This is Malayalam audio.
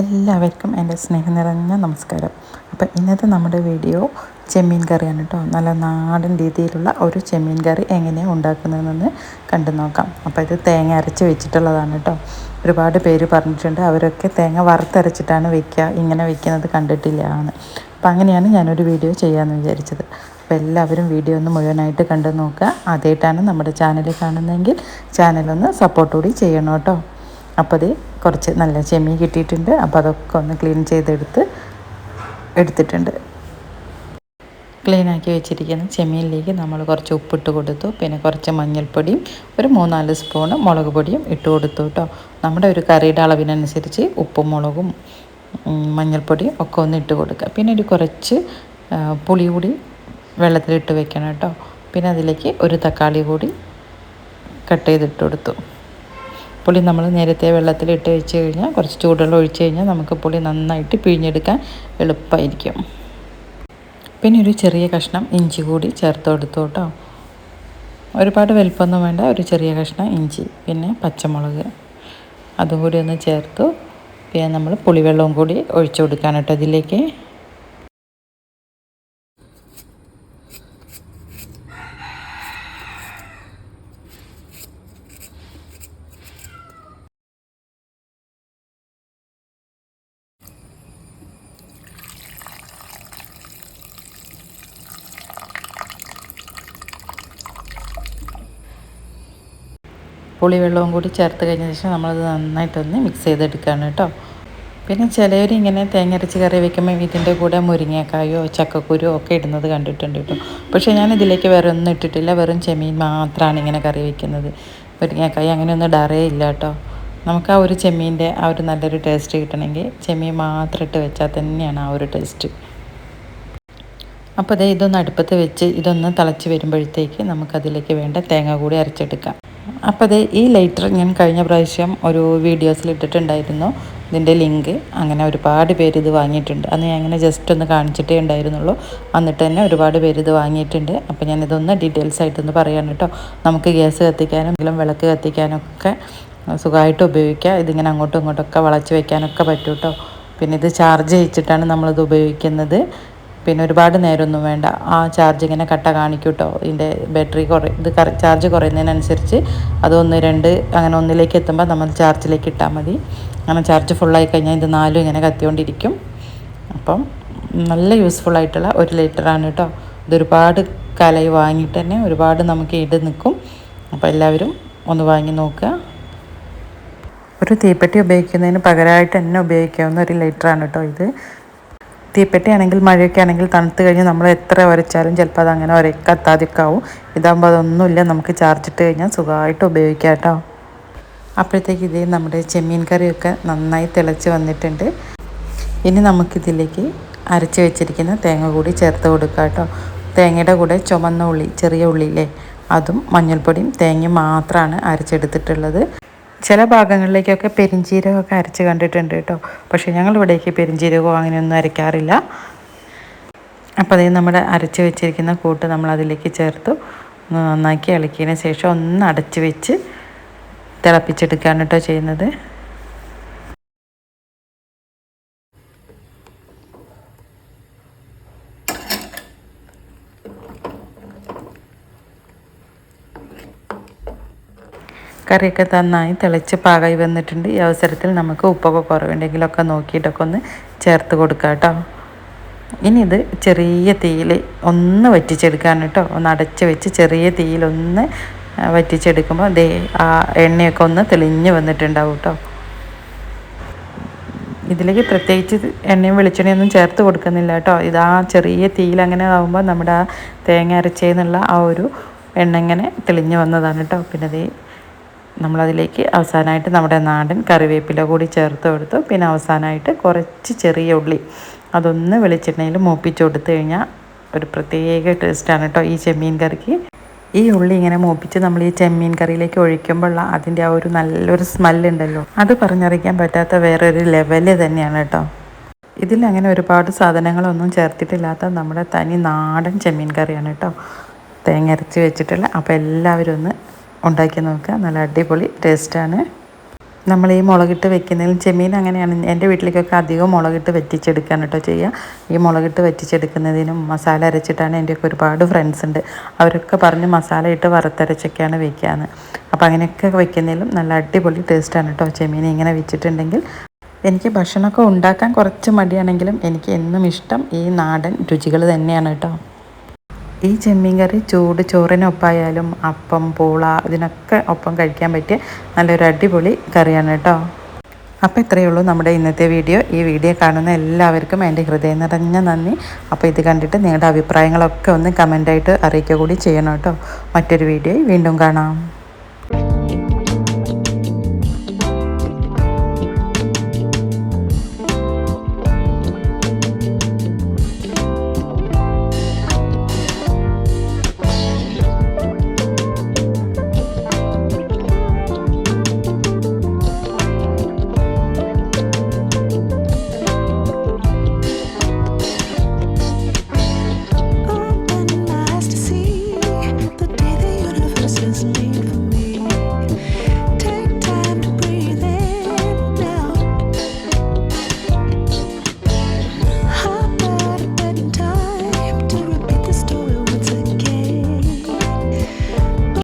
എല്ലാവർക്കും എൻ്റെ സ്നേഹം നിറഞ്ഞ നമസ്കാരം. അപ്പം ഇന്നത്തെ നമ്മുടെ വീഡിയോ ചെമ്മീൻ കറിയാണ് കേട്ടോ. നല്ല നാടൻ രീതിയിലുള്ള ഒരു ചെമ്മീൻ കറി എങ്ങനെയാണ് ഉണ്ടാക്കുന്നതെന്ന് കണ്ടു നോക്കാം. അപ്പോൾ ഇത് തേങ്ങ അരച്ച് വെച്ചിട്ടുള്ളതാണ് കേട്ടോ. ഒരുപാട് പേര് പറഞ്ഞിട്ടുണ്ട് അവരൊക്കെ തേങ്ങ വറുത്തരച്ചിട്ടാണ് വെക്കുക, ഇങ്ങനെ വെക്കുന്നത് കണ്ടിട്ടില്ല എന്ന്. അപ്പം അങ്ങനെയാണ് ഞാനൊരു വീഡിയോ ചെയ്യാമെന്ന് വിചാരിച്ചത്. അപ്പോൾ എല്ലാവരും വീഡിയോ ഒന്ന് മുഴുവനായിട്ട് കണ്ടു നോക്കുക. ആദ്യമായിട്ടാണ് നമ്മുടെ ചാനൽ കാണുന്നതെങ്കിൽ ചാനലൊന്ന് സപ്പോർട്ട് കൂടി ചെയ്യണം കേട്ടോ. അപ്പോൾ അത് കുറച്ച് നല്ല ചെമ്മീൻ കിട്ടിയിട്ടുണ്ട്. അപ്പോൾ അതൊക്കെ ഒന്ന് ക്ലീൻ എടുത്തിട്ടുണ്ട്. ക്ലീനാക്കി വെച്ചിരിക്കുന്ന ചെമ്മീനിലേക്ക് നമ്മൾ കുറച്ച് ഉപ്പിട്ട് കൊടുത്തു. പിന്നെ കുറച്ച് മഞ്ഞൾപ്പൊടിയും ഒരു 3-4 സ്പൂണ് മുളക് പൊടിയും ഇട്ട് കൊടുത്തു കേട്ടോ. നമ്മുടെ ഒരു കറിയുടെ അളവിനനുസരിച്ച് ഉപ്പും മുളകും മഞ്ഞൾപ്പൊടിയും ഒക്കെ ഒന്ന് ഇട്ട് കൊടുക്കുക. പിന്നെ ഒരു കുറച്ച് പുളി കൂടി വെള്ളത്തിലിട്ട് വെക്കണം കേട്ടോ. പിന്നെ അതിലേക്ക് ഒരു തക്കാളി കൂടി കട്ട് ചെയ്തിട്ട് കൊടുത്തു. പുളി നമ്മൾ നേരത്തെ വെള്ളത്തിലിട്ട് വെച്ച് കഴിഞ്ഞാൽ കുറച്ച് ചൂടുവെള്ളം ഒഴിച്ച് കഴിഞ്ഞാൽ നമുക്ക് പുളി നന്നായിട്ട് പിഴിഞ്ഞെടുക്കാൻ എളുപ്പമായിരിക്കും. പിന്നെ ഒരു ചെറിയ കഷ്ണം ഇഞ്ചി കൂടി ചേർത്ത് കൊടുത്തു കേട്ടോ. ഒരുപാട് വലുപ്പമൊന്നും വേണ്ട, ഒരു ചെറിയ കഷ്ണം ഇഞ്ചി. പിന്നെ പച്ചമുളക് അതും കൂടി ഒന്ന് ചേർത്തു. പിന്നെ നമ്മൾ പുളിവെള്ളവും കൂടി ഒഴിച്ചു കൊടുക്കാൻ കേട്ടോ ഇതിലേക്ക്. പുളിവെള്ളവും കൂടി ചേർത്ത് കഴിഞ്ഞ ശേഷം നമ്മളത് നന്നായിട്ടൊന്ന് മിക്സ് ചെയ്തെടുക്കുകയാണ് കേട്ടോ. പിന്നെ ചിലവർ ഇങ്ങനെ തേങ്ങ കറി വയ്ക്കുമ്പോൾ ഇതിൻ്റെ കൂടെ മുരിങ്ങക്കായോ ചക്കക്കുരുവോ ഒക്കെ ഇടുന്നത് കണ്ടിട്ടുണ്ട് കേട്ടോ. പക്ഷേ ഞാൻ ഇതിലേക്ക് വേറെ ഒന്നും ഇട്ടിട്ടില്ല, വെറും ചെമ്മീൻ മാത്രമാണ് ഇങ്ങനെ കറി വയ്ക്കുന്നത്. മുരിങ്ങക്കായ അങ്ങനെയൊന്നും ഇടാറേ ഇല്ല കേട്ടോ. നമുക്ക് ആ ഒരു ചെമ്മീൻ്റെ ആ ഒരു നല്ലൊരു ടേസ്റ്റ് കിട്ടണമെങ്കിൽ ചെമ്മീൻ മാത്രം ഇട്ട് വെച്ചാൽ തന്നെയാണ് ആ ഒരു ടേസ്റ്റ്. അപ്പോൾ ഇതൊന്ന് അടുപ്പത്ത് വെച്ച് ഇതൊന്ന് തിളച്ച് വരുമ്പോഴത്തേക്ക് നമുക്കതിലേക്ക് വേണ്ട തേങ്ങ കൂടി അരച്ചെടുക്കാം. അപ്പോൾ ഈ ലൈറ്റർ ഞാൻ കഴിഞ്ഞ പ്രാവശ്യം ഒരു വീഡിയോസിൽ ഇട്ടിട്ടുണ്ടായിരുന്നു ഇതിൻ്റെ ലിങ്ക്. അങ്ങനെ ഒരുപാട് പേര് ഇത് വാങ്ങിയിട്ടുണ്ട്. അന്ന് ഞാൻ ഇങ്ങനെ ജസ്റ്റ് ഒന്ന് കാണിച്ചിട്ടേ ഉണ്ടായിരുന്നുള്ളൂ. എന്നിട്ട് തന്നെ ഒരുപാട് പേര് ഇത് വാങ്ങിയിട്ടുണ്ട്. അപ്പോൾ ഞാനിതൊന്ന് ഡീറ്റെയിൽസ് ആയിട്ടൊന്ന് പറയാൻ കേട്ടോ. നമുക്ക് ഗ്യാസ് കത്തിക്കാനും വിളക്ക് കത്തിക്കാനൊക്കെ സുഖമായിട്ട് ഉപയോഗിക്കാം. ഇതിങ്ങനെ അങ്ങോട്ടും ഇങ്ങോട്ടൊക്കെ വളച്ച് വയ്ക്കാനൊക്കെ പറ്റും കേട്ടോ. പിന്നെ ഇത് ചാർജ് ചെയ്യിച്ചിട്ടാണ് നമ്മളിത് ഉപയോഗിക്കുന്നത്. പിന്നെ ഒരുപാട് നേരമൊന്നും വേണ്ട, ആ ചാർജ് ഇങ്ങനെ കട്ട കാണിക്കും കേട്ടോ. ഇതിൻ്റെ ബാറ്ററി ചാർജ് കുറയുന്നതിനനുസരിച്ച് അത് 1, 2 അങ്ങനെ ഒന്നിലേക്ക് എത്തുമ്പോൾ നമ്മൾ ചാർജിലേക്ക് ഇട്ടാൽ മതി. അങ്ങനെ ചാർജ് ഫുള്ളായി കഴിഞ്ഞാൽ ഇത് 4 ഇങ്ങനെ കത്തിക്കൊണ്ടിരിക്കും. അപ്പം നല്ല യൂസ്ഫുള്ളായിട്ടുള്ള ഒരു ലൈറ്ററാണ് കേട്ടോ. ഇതൊരുപാട് കാലമായി വാങ്ങിയിട്ട് തന്നെ ഒരുപാട് നമുക്ക് നിൽക്കും. അപ്പോൾ എല്ലാവരും ഒന്ന് വാങ്ങി നോക്കുക. ഒരു തീപ്പെട്ടി ഉപയോഗിക്കുന്നതിന് പകരമായിട്ട് തന്നെ ഉപയോഗിക്കാവുന്ന ഒരു ലൈറ്ററാണ് കേട്ടോ ഇത്. തീപ്പെട്ടി ആണെങ്കിൽ മഴയൊക്കെ ആണെങ്കിൽ തണുത്ത് കഴിഞ്ഞ് നമ്മൾ എത്ര ഉരച്ചാലും ചിലപ്പോൾ അതങ്ങനെ കത്താതെയൊക്കെ ആവും. ഇതാകുമ്പോൾ അതൊന്നുമില്ല, നമുക്ക് ചാർജ് ഇട്ട് കഴിഞ്ഞാൽ സുഖമായിട്ട് ഉപയോഗിക്കാം കേട്ടോ. അപ്പോഴത്തേക്ക് നമ്മുടെ ചെമ്മീൻ കറിയൊക്കെ നന്നായി തിളച്ച് വന്നിട്ടുണ്ട്. ഇനി നമുക്കിതിലേക്ക് അരച്ച് വെച്ചിരിക്കുന്ന തേങ്ങ കൂടി ചേർത്ത് കൊടുക്കാം കേട്ടോ. തേങ്ങയുടെ കൂടെ ചുമന്ന ഉള്ളി, ചെറിയ ഉള്ളിയില്ലേ, അതും മഞ്ഞൾപ്പൊടിയും തേങ്ങയും മാത്രമാണ് അരച്ചെടുത്തിട്ടുള്ളത്. ചില ഭാഗങ്ങളിലേക്കൊക്കെ പെരിഞ്ചീരകമൊക്കെ അരച്ച് കണ്ടിട്ടുണ്ട് കേട്ടോ. പക്ഷേ ഞങ്ങളിവിടേക്ക് പെരിഞ്ചീരകമോ അങ്ങനെയൊന്നും അരയ്ക്കാറില്ല. അപ്പോൾ നമ്മുടെ അരച്ച് വെച്ചിരിക്കുന്ന കൂട്ട് നമ്മൾ അതിലേക്ക് ചേർത്തു നന്നാക്കി ഇളക്കിയതിന് ശേഷം ഒന്ന് അടച്ച് വെച്ച് തിളപ്പിച്ചെടുക്കുകയാണ് കേട്ടോ ചെയ്യുന്നത്. കറിയൊക്കെ നന്നായി തിളച്ച് പാകമായി വന്നിട്ടുണ്ട്. ഈ അവസരത്തിൽ നമുക്ക് ഉപ്പൊക്കെ കുറവുണ്ടെങ്കിലൊക്കെ നോക്കിയിട്ടൊക്കെ ഒന്ന് ചേർത്ത് കൊടുക്കാം കേട്ടോ. ഇനി ഇത് ചെറിയ തീയിൽ ഒന്ന് വറ്റിച്ചെടുക്കാൻ കേട്ടോ. ഒന്ന് അടച്ച് വെച്ച് ചെറിയ തീയിലൊന്ന് വറ്റിച്ചെടുക്കുമ്പോൾ ആ എണ്ണയൊക്കെ ഒന്ന് തെളിഞ്ഞ് വന്നിട്ടുണ്ടാവും കേട്ടോ. ഇതിലേക്ക് പ്രത്യേകിച്ച് എണ്ണയും വെളിച്ചെണ്ണയൊന്നും ചേർത്ത് കൊടുക്കുന്നില്ല കേട്ടോ. ഇതാ ചെറിയ തീയിൽ അങ്ങനെ ആകുമ്പോൾ നമ്മുടെ ആ തേങ്ങ അരച്ചെന്നുള്ള ആ ഒരു എണ്ണ ഇങ്ങനെ തെളിഞ്ഞ് വന്നതാണ് കേട്ടോ. പിന്നെ നമ്മളതിലേക്ക് അവസാനമായിട്ട് നമ്മുടെ നാടൻ കറിവേപ്പില കൂടി ചേർത്ത് കൊടുത്തു. പിന്നെ അവസാനമായിട്ട് കുറച്ച് ചെറിയ ഉള്ളി അതൊന്ന് വെളിച്ചെണ്ണയിൽ മൂപ്പിച്ച് കൊടുത്തു കഴിഞ്ഞാൽ ഒരു പ്രത്യേക ടേസ്റ്റാണ് കേട്ടോ ഈ ചെമ്മീൻ കറിക്ക്. ഈ ഉള്ളി ഇങ്ങനെ മൂപ്പിച്ച് നമ്മൾ ഈ ചെമ്മീൻ കറിയിലേക്ക് ഒഴിക്കുമ്പോൾ അതിൻ്റെ ആ ഒരു നല്ലൊരു സ്മെല്ലുണ്ടല്ലോ, അത് പറഞ്ഞറിയിക്കാൻ പറ്റാത്ത വേറൊരു ലെവല് തന്നെയാണ് കേട്ടോ. ഇതിലങ്ങനെ ഒരുപാട് സാധനങ്ങളൊന്നും ചേർത്തിട്ടില്ലാത്ത നമ്മുടെ തനി നാടൻ ചെമ്മീൻ കറിയാണ് കേട്ടോ, തേങ്ങ അരച്ച് വെച്ചിട്ടുള്ള. അപ്പോൾ എല്ലാവരും ഒന്ന് ഉണ്ടാക്കി നോക്കുക, നല്ല അടിപൊളി ടേസ്റ്റാണ്. നമ്മൾ ഈ മുളകിട്ട് വെക്കുന്നതിലും ചെമ്മീൻ അങ്ങനെയാണ് എൻ്റെ വീട്ടിലേക്കൊക്കെ അധികം മുളകിട്ട് വറ്റിച്ചെടുക്കാൻ കേട്ടോ ചെയ്യുക. ഈ മുളകിട്ട് വറ്റിച്ചെടുക്കുന്നതിനും മസാല അരച്ചിട്ടാണ് എൻ്റെയൊക്കെ ഒരുപാട് ഫ്രണ്ട്സ് ഉണ്ട്, അവരൊക്കെ പറഞ്ഞ് മസാല ഇട്ട് വറുത്തരച്ചൊക്കെയാണ് വെക്കുകയെന്ന്. അപ്പോൾ അങ്ങനെയൊക്കെ വെക്കുന്നതിലും നല്ല അടിപൊളി ടേസ്റ്റാണ് കേട്ടോ ചെമ്മീൻ ഇങ്ങനെ വെച്ചിട്ടുണ്ടെങ്കിൽ. എനിക്ക് ഭക്ഷണമൊക്കെ ഉണ്ടാക്കാൻ കുറച്ച് മടിയാണെങ്കിലും എനിക്ക് എന്നും ഇഷ്ടം ഈ നാടൻ രുചികൾ തന്നെയാണ് കേട്ടോ. ഈ ചെമ്മീൻ കറി ചൂട് ചോറിനൊപ്പമായാലും അപ്പം പൂള ഇതിനൊക്കെ ഒപ്പം കഴിക്കാൻ പറ്റിയ നല്ലൊരു അടിപൊളി കറിയാണ് കേട്ടോ. അപ്പോൾ ഇത്രയേ ഉള്ളൂ നമ്മുടെ ഇന്നത്തെ വീഡിയോ. ഈ വീഡിയോ കാണുന്ന എല്ലാവർക്കും എൻ്റെ ഹൃദയം നിറഞ്ഞ നന്ദി. അപ്പോൾ ഇത് കണ്ടിട്ട് നിങ്ങളുടെ അഭിപ്രായങ്ങളൊക്കെ ഒന്ന് കമൻ്റായിട്ട് അറിയിക്കുക കൂടി ചെയ്യണം കേട്ടോ. മറ്റൊരു വീഡിയോയിൽ വീണ്ടും കാണാം.